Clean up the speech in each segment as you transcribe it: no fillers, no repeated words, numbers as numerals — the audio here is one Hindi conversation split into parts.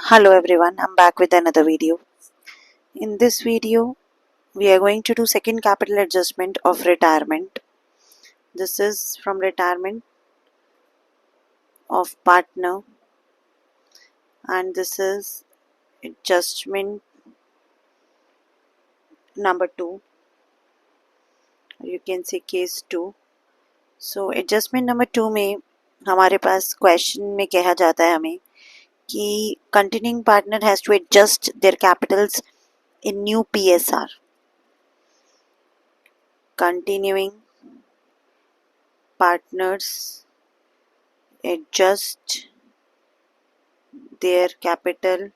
Hello everyone, I'm back with another video. In this video, we are going to do second capital adjustment of retirement. This is from retirement of partner, and this is adjustment number 2. You can say case 2. So adjustment number 2 में हमारे पास क्वेश्चन में कहा जाता है हमें कि continuing partner has to adjust their capitals in new PSR. Continuing partners adjust their capital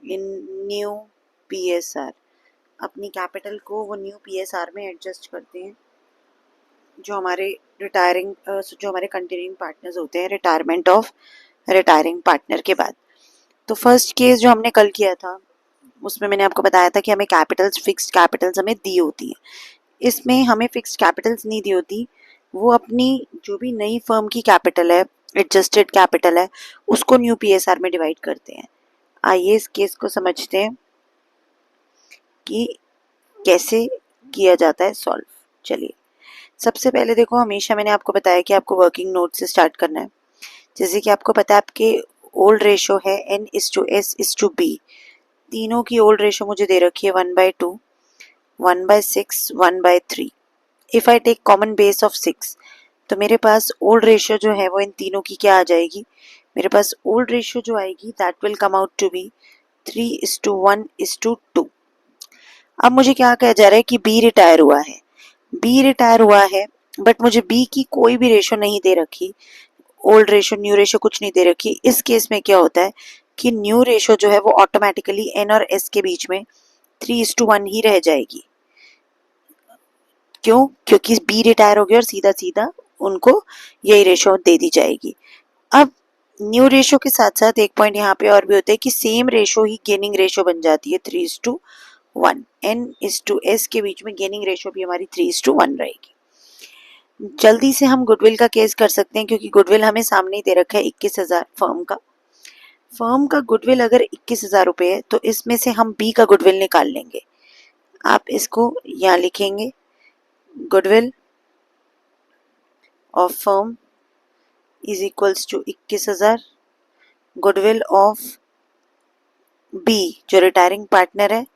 in new PSR. अपनी कैपिटल को वो न्यू PSR में एडजस्ट करते हैं जो हमारे कंटिन्यूइंग पार्टनर्स होते हैं रिटायरमेंट ऑफ रिटायरिंग पार्टनर के बाद। तो फर्स्ट केस जो हमने कल किया था उसमें मैंने आपको बताया था कि हमें कैपिटल्स फिक्स्ड कैपिटल्स हमें दी होती है। इसमें हमें फिक्स्ड कैपिटल्स नहीं दी होती, वो अपनी जो भी नई फर्म की कैपिटल है, एडजस्टेड कैपिटल है, उसको न्यू PSR में डिवाइड करते हैं। आइए इस केस को समझते हैं कि कैसे किया जाता है सॉल्व। चलिए सबसे पहले देखो, हमेशा मैंने आपको बताया कि आपको वर्किंग नोट से स्टार्ट करना है। जैसे कि आपको पता है आपके ओल्ड रेशो है n/s/b। तीनों की ओल्ड रेशो मुझे दे रखी है 1/2, 1/6, 1/3। If I take common base of 6 तो मेरे पास ओल्ड रेशियो जो है वो इन तीनों की क्या आ जाएगी, मेरे पास ओल्ड रेशियो जो आएगी that will come out to be 3:1:2। अब मुझे क्या कहा जा रहा है कि बी रिटायर हुआ है, बी रिटायर हुआ है बट मुझे बी की कोई भी रेशो नहीं दे रखी, ओल्ड रेशो न्यू रेशो कुछ नहीं दे रखी। इस केस में क्या होता है कि न्यू रेशो जो है वो ऑटोमेटिकली एन और एस के बीच में 3:1 ही रह जाएगी। क्यों? क्योंकि बी रिटायर हो गया और सीधा सीधा उनको यही रेशो दे दी जाएगी। अब न्यू रेशो के साथ साथ एक पॉइंट यहाँ पे और भी होता है कि सेम रेशो ही गेनिंग रेशो बन जाती है 3:1। n/s के बीच में गेनिंग रेशो भी हमारी 3:1 रहेगी। जल्दी से हम गुडविल का केस कर सकते हैं क्योंकि गुडविल हमें सामने ही दे रखा है 21,000 फर्म का गुडविल अगर 21,000 रुपये है तो इसमें से हम बी का गुडविल निकाल लेंगे। आप इसको यहाँ लिखेंगे, goodwill of firm is equals to 21,000, goodwill of B जो रिटायरिंग पार्टनर है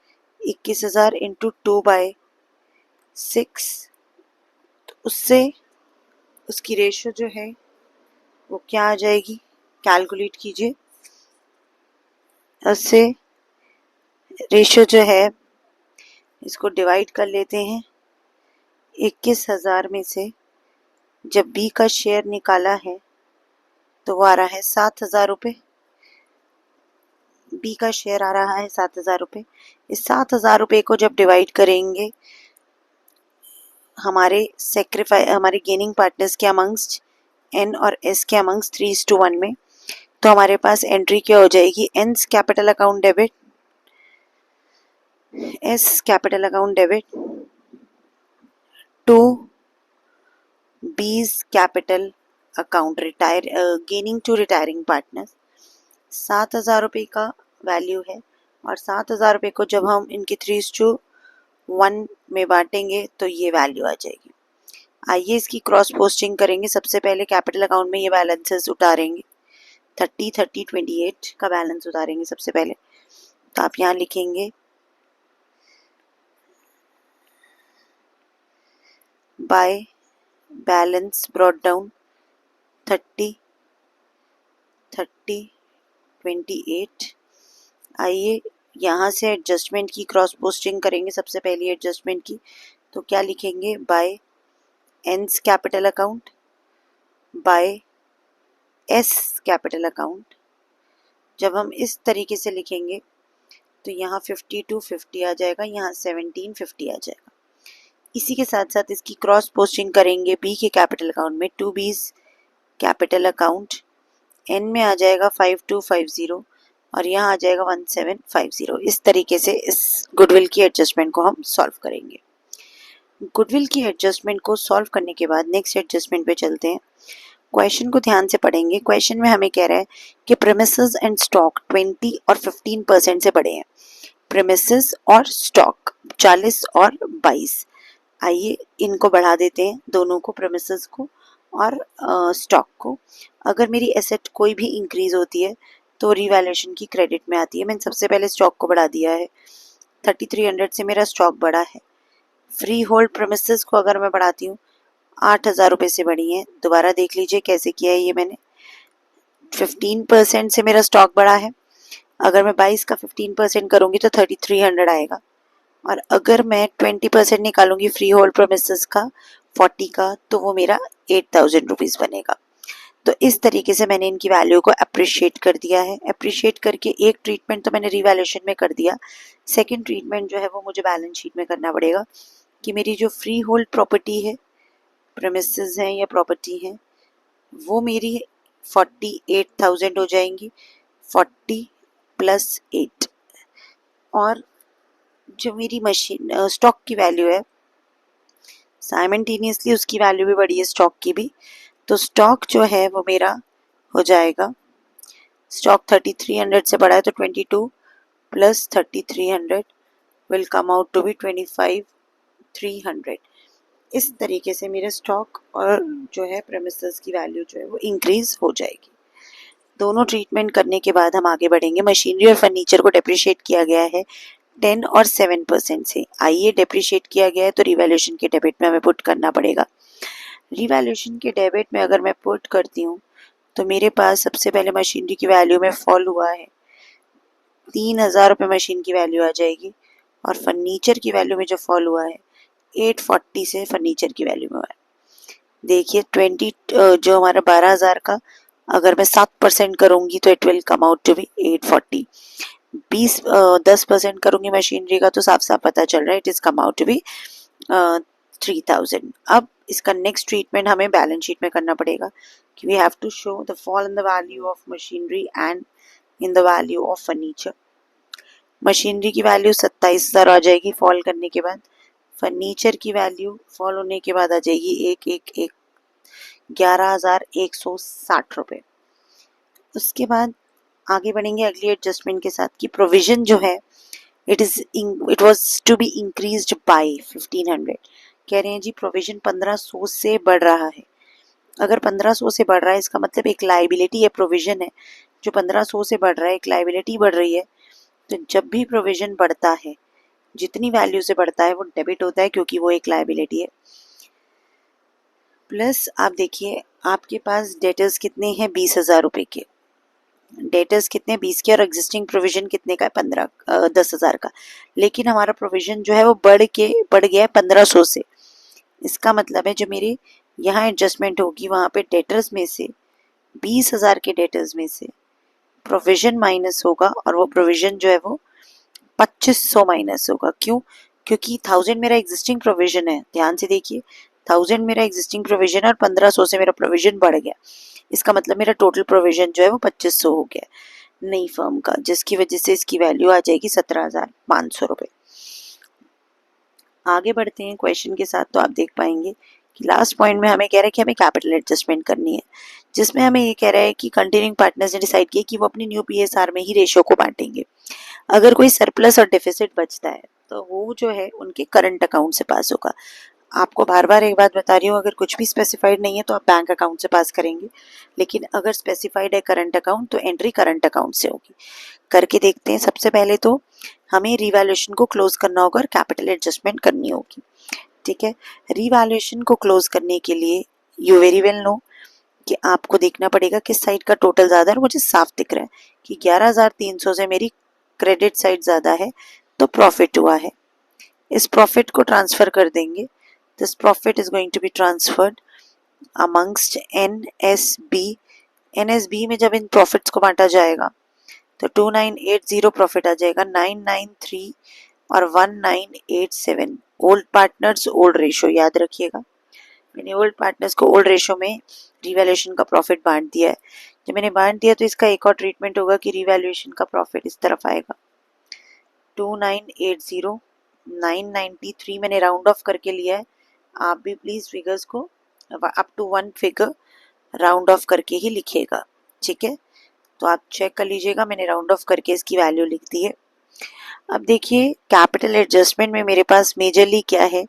21,000 इंटू 2/6, तो उससे उसकी रेशो जो है वो क्या आ जाएगी, कैलकुलेट कीजिए। उससे रेशो जो है इसको डिवाइड कर लेते हैं। 21,000 में से जब बी का शेयर निकाला है तो वो आ रहा है 7,000 रुपये। बी का शेयर आ रहा है 7,000 रुपये। इस 7,000 रुपये को जब डिवाइड करेंगे हमारे गेनिंग पार्टनर्स के अमंगस्ट एन और एस के अमंगस्ट 3:1 में, तो हमारे पास एंट्री क्या हो जाएगी, N's capital account debit, S capital account debit to B's capital account gaining to retiring partners. 7,000 रुपये का वैल्यू है और 7,000 रुपये को जब हम इनके 3:1 में बांटेंगे तो ये वैल्यू आ जाएगी। आइए इसकी क्रॉस पोस्टिंग करेंगे। सबसे पहले कैपिटल अकाउंट में ये बैलेंसेस उतारेंगे, 30, का बैलेंस उतारेंगे सबसे पहले। तो आप यहाँ लिखेंगे बाय बैलेंस ब्रॉट डाउन 30, 28। आइए यहाँ से एडजस्टमेंट की क्रॉस पोस्टिंग करेंगे। सबसे पहली एडजस्टमेंट की तो क्या लिखेंगे, by N's capital account by S capital account. जब हम इस तरीके से लिखेंगे तो यहाँ 5250 आ जाएगा, यहाँ 1750 आ जाएगा। इसी के साथ साथ इसकी क्रॉस पोस्टिंग करेंगे बी के कैपिटल अकाउंट में, 2 बीज कैपिटल अकाउंट, एन में आ जाएगा 5250 और यहाँ आ जाएगा 1750। इस तरीके से इस गुडविल की एडजस्टमेंट को हम सॉल्व करेंगे। गुडविल की एडजस्टमेंट को सॉल्व करने के बाद नेक्स्ट एडजस्टमेंट पे चलते हैं। क्वेश्चन को ध्यान से पढ़ेंगे। क्वेश्चन में हमें कह रहा है कि प्रीमिसेस एंड स्टॉक 20 और 15% से बढ़े हैं। प्रीमिसेस और स्टॉक 40 और 22। आइए इनको बढ़ा देते हैं, दोनों को, प्रीमिसेस को और स्टॉक को। अगर मेरी एसेट कोई भी इंक्रीज होती है तो रिवैल्यूएशन की क्रेडिट में आती है। मैंने सबसे पहले स्टॉक को बढ़ा दिया है, 3300 से मेरा स्टॉक बढ़ा है। फ्री होल्ड प्रीमिसेस को अगर मैं बढ़ाती हूँ, 8000 रुपये से बढ़ी है। दोबारा देख लीजिए कैसे किया है ये मैंने। 15% से मेरा स्टॉक बढ़ा है। अगर मैं 22 का 15% करूँगी तो 3300 आएगा। और अगर मैं 20% निकालूंगी फ्री होल्ड प्रोमिसेस का 40 का, तो वो मेरा 8000 रुपीज़ बनेगा। तो इस तरीके से मैंने इनकी वैल्यू को अप्रिशिएट कर दिया है। अप्रिशिएट करके एक ट्रीटमेंट तो मैंने रिवैल्यूएशन में कर दिया, सेकंड ट्रीटमेंट जो है वो मुझे बैलेंस शीट में करना पड़ेगा कि मेरी जो फ्री होल्ड प्रॉपर्टी है, प्रेमिसेस हैं या प्रॉपर्टी है, वो मेरी 48,000 हो जाएंगी, 40 प्लस 8। और जो मेरी मशीन स्टॉक की वैल्यू है, साइमल्टेनियसली उसकी वैल्यू भी बढ़ी है स्टॉक की भी। तो स्टॉक जो है वो मेरा हो जाएगा, स्टॉक 3300 से बढ़ा है तो 22 plus 3300 will come out to be 25,300। इस तरीके से मेरे स्टॉक और जो है प्रेमिसेस की वैल्यू जो है वो इंक्रीज हो जाएगी। दोनों ट्रीटमेंट करने के बाद हम आगे बढ़ेंगे। मशीनरी और फर्नीचर को डेप्रिशिएट किया गया है 10 और 7% से। आइए डेप्रिशिएट किया गया है तो रिवैल्यूएशन के डेबिट में हमें पुट करना पड़ेगा। रिवैल्यूएशन के डेबिट में अगर मैं पुट करती हूँ तो मेरे पास सबसे पहले मशीनरी की वैल्यू में फॉल हुआ है, 3000 रुपये मशीन की वैल्यू आ जाएगी। और फर्नीचर की वैल्यू में जो फॉल हुआ है 840 से फर्नीचर की वैल्यू में हुआ है। देखिए 20 जो हमारा 12,000 का अगर मैं 7% करूँगी तो it will come out to be 840। 10% करूँगी मशीनरी का तो साफ साफ पता चल रहा है it is come out to be 3000। अब इसका नेक्स्ट ट्रीटमेंट हमें बैलेंस शीट में करना पड़ेगा कि we have to show the fall in the value of machinery and in the value of furniture. Machinery की वैल्यू 27,000 आ जाएगी फॉल करने के बाद। फर्नीचर की वैल्यू फॉल होने के बाद आ जाएगी 11,160 रुपये। उसके बाद आगे बढ़ेंगे अगली एडजस्टमेंट के साथ कि प्रोविजन जो है it was to be increased by 1500। कह रहे हैं जी प्रोविजन 1500 से बढ़ रहा है। अगर 1500 से बढ़ रहा है इसका मतलब एक लाइबिलिटी है, प्रोविजन है जो 1500 से बढ़ रहा है, एक लाइबिलिटी बढ़ रही है। तो जब भी प्रोविजन बढ़ता है, जितनी वैल्यू से बढ़ता है वो डेबिट होता है क्योंकि वो एक लाइबिलिटी है। प्लस आप देखिए आपके पास डेटर्स कितने हैं, 20,000 रुपये के। डेटर्स कितने, 20 के, और एग्जिस्टिंग प्रोविजन कितने का है, 10,000 का। लेकिन हमारा प्रोविजन जो है वो बढ़ गया है 1500 से। इसका मतलब है जो मेरी यहाँ एडजस्टमेंट होगी वहाँ पे डेटर्स में से 20,000 के डेटर्स में से प्रोविजन माइनस होगा और वो प्रोविजन जो है वो 2500 माइनस होगा। क्यों? क्योंकि 1000 मेरा एग्जिस्टिंग प्रोविजन है। ध्यान से देखिए 1000 मेरा एग्जिस्टिंग प्रोविजन है और 1500 से मेरा प्रोविजन बढ़ गया। इसका मतलब मेरा टोटल प्रोविजन जो है वो 2500 हो गया नई फर्म का, जिसकी वजह से इसकी वैल्यू आ जाएगी 17,500 रुपये। आगे बढ़ते हैं क्वेश्चन के साथ तो आप देख पाएंगे कि लास्ट पॉइंट में हमें कह रहा है कि हमें कैपिटल एडजस्टमेंट करनी है, जिसमें हमें ये कह रहा है कि कंटिन्यूइंग पार्टनर्स ने डिसाइड किया कि वो अपनी न्यू पीएसआर में ही रेशियो को बांटेंगे। अगर कोई सरप्लस और डेफिसिट बचता है तो वो जो है उनके करंट अकाउंट से पास होगा। आपको बार बार एक बात बता रही हूँ, अगर कुछ भी स्पेसिफाइड नहीं है तो आप बैंक अकाउंट से पास करेंगे, लेकिन अगर स्पेसिफाइड है करंट अकाउंट तो एंट्री करंट अकाउंट से होगी। करके देखते हैं। सबसे पहले तो हमें रिवैल्यूएशन को क्लोज करना होगा और कैपिटल एडजस्टमेंट करनी होगी। ठीक है, रिवैल्यूएशन को क्लोज करने के लिए यू वेरी वेल नो कि आपको देखना पड़ेगा किस साइड का टोटल ज़्यादा है। मुझे साफ दिख रहा है कि 11,300 से मेरी क्रेडिट साइड ज़्यादा है तो प्रॉफिट हुआ है। इस प्रॉफिट को ट्रांसफ़र कर देंगे। This profit is going to be transferred amongst NSB। NSB में जब इन प्रॉफिट्स को बांटा जाएगा तो 2980 प्रॉफिट आ जाएगा, 993 और 1987। ओल्ड पार्टनर्स ओल्ड रेशो याद रखिएगा। मैंने ओल्ड पार्टनर्स को ओल्ड रेशो में रिवैल्यूएशन का प्रॉफिट बांट दिया है। जब मैंने बांट दिया तो इसका एक और ट्रीटमेंट होगा कि रिवैल्यूएशन का प्रॉफिट इस तरफ आएगा, 2980, 993 मैंने राउंड ऑफ करके लिया है। आप भी प्लीज़ फिगर्स को up to one figure round off करके ही लिखेगा। ठीक है, तो आप चेक कर लीजिएगा, मैंने राउंड ऑफ करके इसकी वैल्यू लिख दी है। अब देखिए कैपिटल एडजस्टमेंट में मेरे पास मेजरली क्या है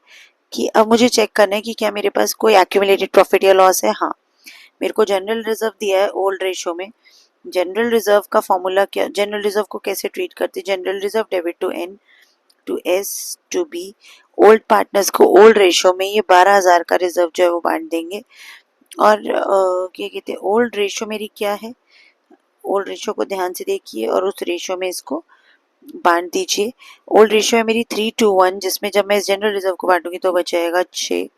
कि अब मुझे चेक करना है कि क्या मेरे पास कोई एक्यूमुलेटेड प्रॉफिट या लॉस है। हाँ, मेरे को जनरल रिजर्व दिया है ओल्ड रेशो में। जनरल रिजर्व का फॉर्मूला क्या, जनरल रिजर्व को कैसे ट्रीट करते हैं, general reserve debit to N to S to B. Old partners को ओल्ड रेशो में ये 12,000 का रिजर्व जो है वो बांट देंगे। और क्या कहते हैं, ओल्ड रेशो मेरी क्या है, ओल्ड रेशो को ध्यान से देखिए और उस रेशो में इसको बांट दीजिए। ओल्ड रेशो है मेरी 3:1, जिसमें जब मैं इस जनरल रिजर्व को बांटूंगी तो बचेगा 6,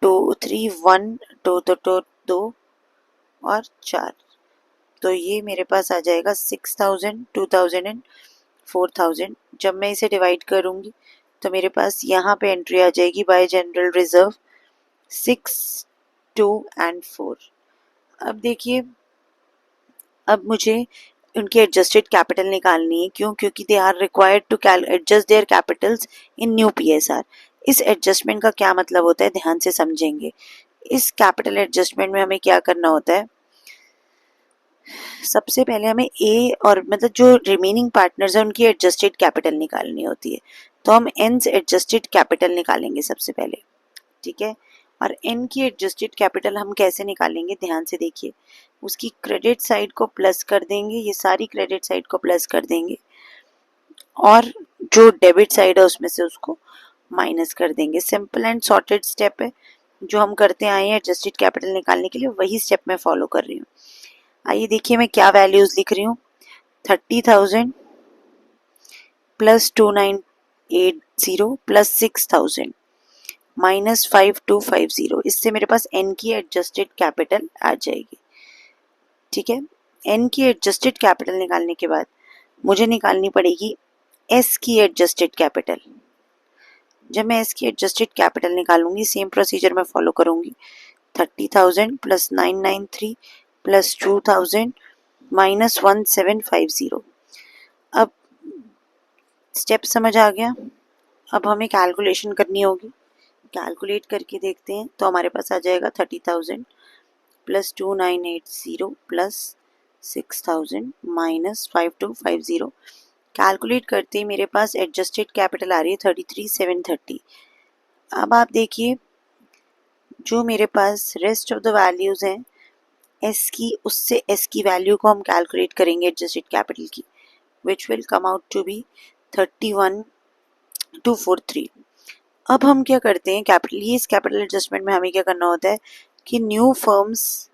2 3 1 2 तो 2 और 4, तो ये मेरे पास आ जाएगा 6,000, 2,000 एंड 4,000। जब मैं इसे डिवाइड करूंगी तो मेरे पास यहाँ पे एंट्री आ जाएगी बाय जनरल रिजर्व 6, 2 एंड 4। अब देखिए, अब मुझे उनकी एडजस्टेड कैपिटल निकालनी है। क्यों? क्योंकि they are required to adjust their capitals in new PSR. इस एडजस्टमेंट का क्या मतलब होता है, ध्यान से समझेंगे। इस कैपिटल एडजस्टमेंट में हमें क्या करना होता है, सबसे पहले हमें ए और मतलब जो रिमेनिंग पार्टनर्स हैं उनकी एडजस्टेड कैपिटल निकालनी होती है। तो हम एन से एडजस्टेड कैपिटल निकालेंगे सबसे पहले। ठीक है, और एन की एडजस्टेड कैपिटल हम कैसे निकालेंगे, ध्यान से देखिए। उसकी क्रेडिट साइड को प्लस कर देंगे, ये सारी क्रेडिट साइड को प्लस कर देंगे, और जो डेबिट साइड है उसमें से उसको माइनस कर देंगे। सिंपल एंड सॉर्टेड स्टेप है, जो हम करते आए हैं एडजस्टेड कैपिटल निकालने के लिए, वही स्टेप मैं फॉलो कर रही हूँ। आइए देखिए मैं क्या वैल्यूज लिख रही हूँ। 30,000 प्लस 2,980 प्लस 6,000 माइनस 5,250। इससे मेरे पास एन की एडजस्टेड कैपिटल आ जाएगी। ठीक है, एन की एडजस्टेड कैपिटल निकालने के बाद मुझे निकालनी पड़ेगी एस की एडजस्टेड कैपिटल। जब मैं एस की एडजस्टेड कैपिटल निकालूंगी सेम प्रोसीजर मैं फॉलो करूंगी। 30,000 प्लस 993 प्लस 2,000 माइनस 1,750। अब स्टेप समझ आ गया। अब हमें कैलकुलेशन करनी होगी, कैलकुलेट करके देखते हैं। तो हमारे पास आ जाएगा 30,000 प्लस 2,980 प्लस 6,000 माइनस 5,250। कैलकुलेट करते ही मेरे पास एडजस्टेड कैपिटल आ रही है 33,730। अब आप देखिए जो मेरे पास रेस्ट ऑफ द वैल्यूज हैं एस की, उससे एस की वैल्यू को हम कैलकुलेट करेंगे एडजस्टेड कैपिटल की, which will come out to be 31,243। अब हम क्या करते हैं, कैपिटल, ये इस कैपिटल एडजस्टमेंट में हमें क्या करना होता है कि न्यू फर्म्स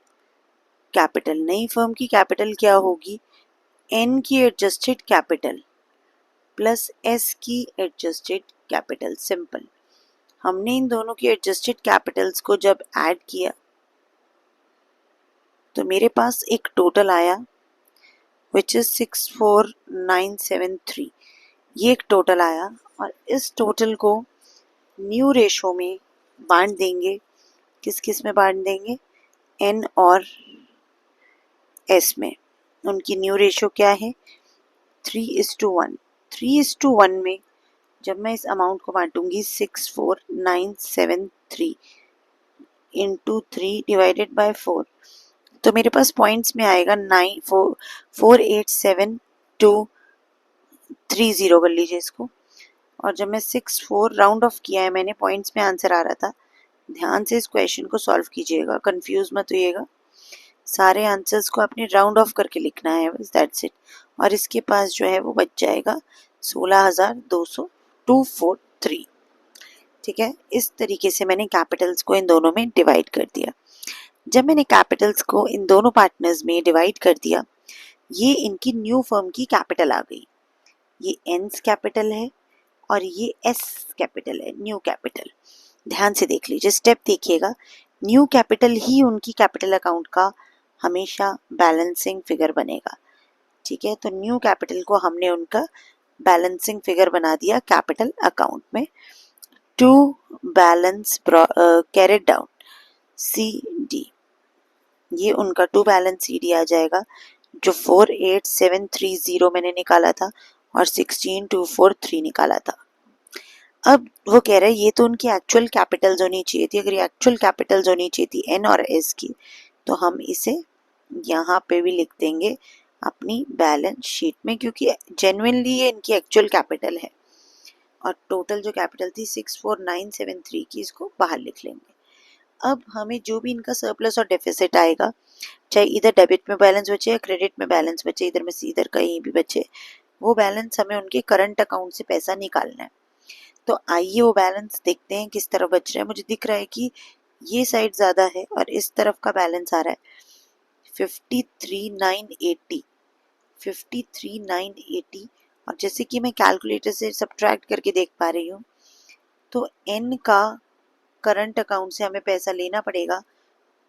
कैपिटल, नई फर्म की कैपिटल क्या होगी, एन की एडजस्टेड कैपिटल प्लस एस की एडजस्टेड कैपिटल। सिंपल, हमने इन दोनों की एडजस्टेड कैपिटल्स को जब ऐड किया तो मेरे पास एक टोटल आया विच इज 64,973। ये एक टोटल आया और इस टोटल को न्यू रेशो में बांट देंगे। किस किस में बांट देंगे, एन और एस में। उनकी न्यू रेशो क्या है, 3:1। 3:1 में जब मैं इस अमाउंट को बांटूंगी 64,973 इंटू 3 डिवाइडेड बाय 4, तो मेरे पास पॉइंट्स में आएगा 4,87230 कर लीजिए इसको। और जब मैं 64 राउंड ऑफ किया है मैंने, पॉइंट्स में आंसर आ रहा था। ध्यान से इस क्वेश्चन को सॉल्व कीजिएगा, कंफ्यूज मत होइएगा। सारे आंसर्स को आपने राउंड ऑफ करके लिखना है, बस दैट्स इट। और इसके पास जो है वो बच जाएगा 16,243। ठीक है, इस तरीके से मैंने कैपिटल्स को इन दोनों में डिवाइड कर दिया। जब मैंने कैपिटल्स को इन दोनों पार्टनर्स में डिवाइड कर दिया, ये इनकी न्यू फर्म की कैपिटल आ गई। ये एन्स कैपिटल है और ये एस कैपिटल है, न्यू कैपिटल। ध्यान से देख लीजिए, स्टेप देखिएगा। न्यू कैपिटल ही उनकी कैपिटल अकाउंट का हमेशा बैलेंसिंग फिगर बनेगा। ठीक है, तो न्यू कैपिटल को हमने उनका बैलेंसिंग फिगर बना दिया कैपिटल अकाउंट में। To balance carried down CD, ये उनका टू बैलेंस CD आ जाएगा, जो 48,730 मैंने निकाला था और 16,243 निकाला था। अब वो कह रहा है ये तो उनकी एक्चुअल कैपिटल्स होनी चाहिए थी। अगर ये एक्चुअल कैपिटल्स होनी चाहिए थी एन और एस की, तो हम इसे यहाँ पे भी लिख देंगे अपनी बैलेंस शीट में, क्योंकि जेन्युइनली ये इनकी एक्चुअल कैपिटल है। और टोटल जो कैपिटल थी 64973 की, इसको बाहर लिख लेंगे। अब हमें जो भी इनका सरप्लस और डेफिसिट आएगा, चाहे इधर डेबिट में बैलेंस बचे या क्रेडिट में बैलेंस बचे, इधर में से इधर कहीं भी बचे, वो बैलेंस हमें उनके करंट अकाउंट से पैसा निकालना है। तो आइए वो बैलेंस देखते हैं किस तरफ बच रहा है। मुझे दिख रहा है कि ये साइड ज़्यादा है और इस तरफ का बैलेंस आ रहा है 53,980, 53,980। और जैसे कि मैं कैलकुलेटर से सब्ट्रैक्ट करके देख पा रही हूँ, तो एन का करंट अकाउंट से हमें पैसा लेना पड़ेगा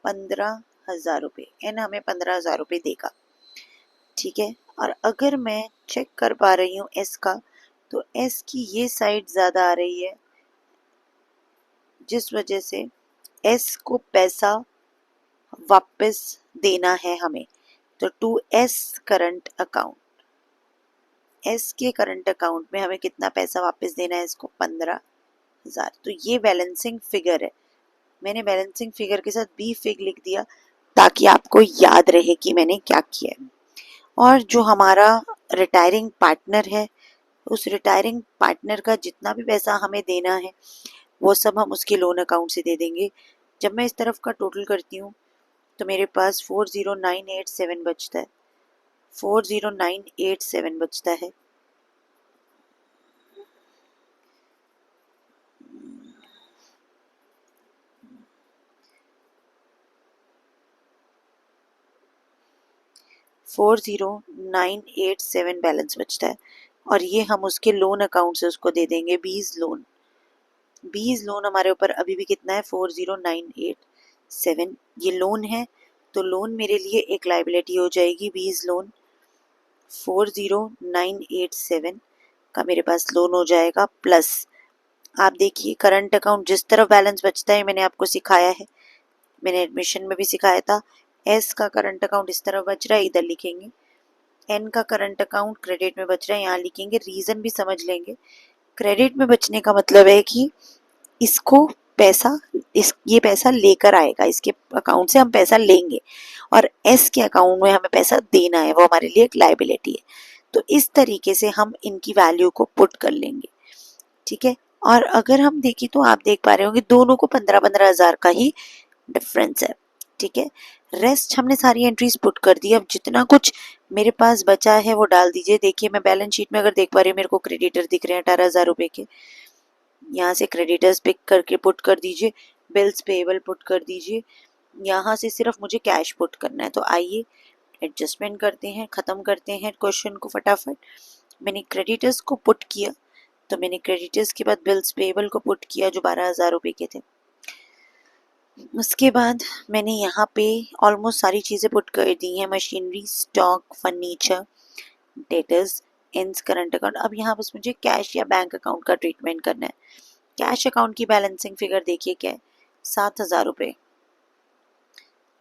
15,000 रुपये। एन हमें 15,000 रुपये देगा, ठीक है। और अगर मैं चेक कर पा रही हूँ एस का, तो एस की ये साइड ज़्यादा आ रही है, जिस वजह से एस को पैसा वापस देना है हमें। तो to S current account, S के करंट अकाउंट में हमें कितना पैसा वापस देना है इसको, 15,000। तो ये बैलेंसिंग फिगर है। मैंने बैलेंसिंग फिगर के साथ बी फिग लिख दिया ताकि आपको याद रहे कि मैंने क्या किया है। और जो हमारा रिटायरिंग पार्टनर है, उस रिटायरिंग पार्टनर का जितना भी पैसा हमें देना है वो सब हम उसके लोन अकाउंट से दे देंगे। जब मैं इस तरफ का टोटल करती हूँ तो मेरे पास 40987 बचता है, 40987 बचता है। $40987 बैलेंस बचता है। और ये हम उसके लोन अकाउंट से उसको दे देंगे बीज लोन। बीज लोन हमारे ऊपर अभी भी कितना है, 40987। ये लोन है, तो लोन मेरे लिए एक लाइबिलिटी हो जाएगी। बीज लोन 40987 का मेरे पास लोन हो जाएगा, प्लस आप देखिए करंट अकाउंट जिस तरफ बैलेंस बचता है, मैंने आपको सिखाया है, मैंने एडमिशन में भी सिखाया था। एस का करंट अकाउंट इस तरफ बच रहा है, इधर लिखेंगे। एन का करंट अकाउंट क्रेडिट में बच रहा है, यहाँ लिखेंगे। रीजन भी समझ लेंगे। क्रेडिट में बचने का मतलब है कि इसको पैसा, ये पैसा लेकर आएगा, इसके अकाउंट से हम पैसा लेंगे, और एस के अकाउंट में हमें पैसा देना है, वो हमारे लिए एक लाइबिलिटी है। तो इस तरीके से हम इनकी वैल्यू को पुट कर लेंगे, ठीक है। और अगर हम देखें तो आप देख पा रहे होंगे दोनों को 15-15 हज़ार का ही डिफरेंस है, ठीक है। रेस्ट हमने सारी एंट्रीज पुट कर दी। अब जितना कुछ मेरे पास बचा है वो डाल दीजिए। देखिए मैं बैलेंस शीट में अगर देख पा रही हूँ, मेरे को क्रेडिटर दिख रहे हैं 18,000 रुपये के, यहाँ से क्रेडिटर्स पिक करके पुट कर दीजिए, बिल्स पेएबल पुट कर दीजिए, यहाँ से सिर्फ मुझे कैश पुट करना है। तो आइए एडजस्टमेंट करते हैं, ख़त्म करते हैं क्वेश्चन को फटाफट। मैंने क्रेडिटर्स को पुट किया, तो मैंने क्रेडिटर्स के बाद बिल्स पेएबल को पुट किया जो 12,000 रुपये के थे। उसके बाद मैंने यहाँ पे ऑलमोस्ट सारी चीज़ें पुट कर दी हैं, machinery, stock, furniture, debtors, ends, current account. अब यहाँ बस मुझे कैश या बैंक अकाउंट का ट्रीटमेंट करना है। कैश अकाउंट की बैलेंसिंग फिगर देखिए क्या है, 7,000 रुपये।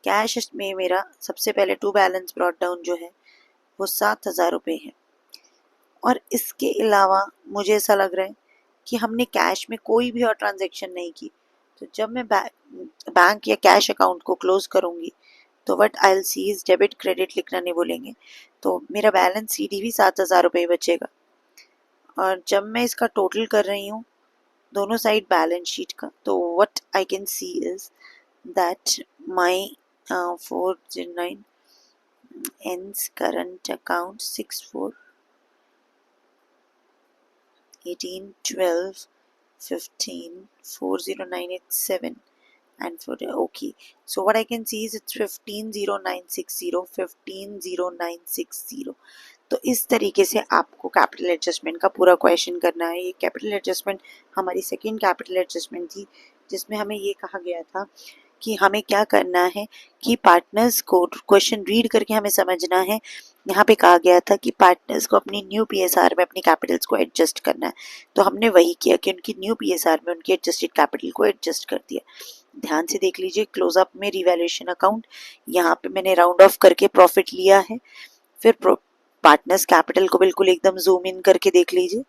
कैश में मेरा सबसे पहले टू बैलेंस ब्रॉट डाउन जो है वो 7,000 रुपये है। और इसके अलावा मुझे ऐसा लग रहा है कि हमने कैश में कोई भी और ट्रांजैक्शन नहीं की। तो जब मैं बैंक या कैश अकाउंट को क्लोज करूँगी तो what I will see is debit credit लिखना नहीं भूलेंगे। तो मेरा बैलेंस सीडी भी 7,000 रुपये बचेगा। और जब मैं इसका टोटल कर रही हूँ दोनों साइड बैलेंस शीट का, तो what I can see is that my 409 ends current account 64 18 12 15 40987 and for okay, so what I can see is it's 150960 150960। तो इस तरीके से आपको कैपिटल एडजस्टमेंट का पूरा क्वेश्चन करना है। ये कैपिटल एडजस्टमेंट हमारी सेकंड कैपिटल एडजस्टमेंट थी, जिसमें हमें ये कहा गया था कि हमें क्या करना है कि पार्टनर्स को क्वेश्चन रीड करके हमें समझना है। यहाँ पे कहा गया था कि पार्टनर्स को अपनी न्यू पीएसआर में अपनी कैपिटल्स को एडजस्ट करना है। तो हमने वही किया कि उनकी न्यू पीएसआर में उनकी एडजस्टेड कैपिटल को एडजस्ट कर दिया। ध्यान से देख लीजिए, क्लोजअप में रिवैल्यूएशन अकाउंट, यहाँ पे मैंने राउंड ऑफ करके प्रॉफिट लिया है। फिर पार्टनर्स कैपिटल को बिल्कुल एकदम जूम इन करके देख लीजिए,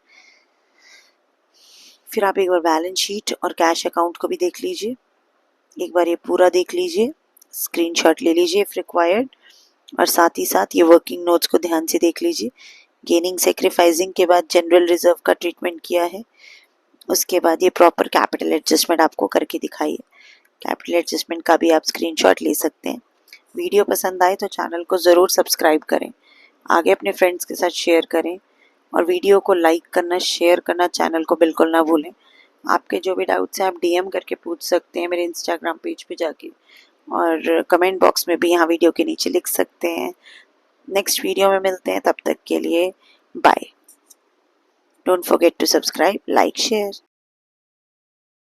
फिर आप एक बार बैलेंस शीट और कैश अकाउंट को भी देख लीजिए, एक बार ये पूरा देख लीजिए, स्क्रीनशॉट ले लीजिए इफ रिक्वायर्ड, और साथ ही साथ ये वर्किंग नोट्स को ध्यान से देख लीजिए। गेनिंग सेक्रीफाइसिंग के बाद जनरल रिजर्व का ट्रीटमेंट किया है, उसके बाद ये प्रॉपर कैपिटल एडजस्टमेंट आपको करके दिखाइए। कैपिटल एडजस्टमेंट का भी आप स्क्रीनशॉट ले सकते हैं। वीडियो पसंद आए तो चैनल को ज़रूर सब्सक्राइब करें, आगे अपने फ्रेंड्स के साथ शेयर करें, और वीडियो को लाइक करना, शेयर करना, चैनल को बिल्कुल ना भूलें। आपके जो भी डाउट्स हैं आप डीएम करके पूछ सकते हैं मेरे इंस्टाग्राम पेज पे जाके, और कमेंट बॉक्स में भी यहाँ वीडियो के नीचे लिख सकते हैं। नेक्स्ट वीडियो में मिलते हैं, तब तक के लिए bye. Don't forget to subscribe, like, share.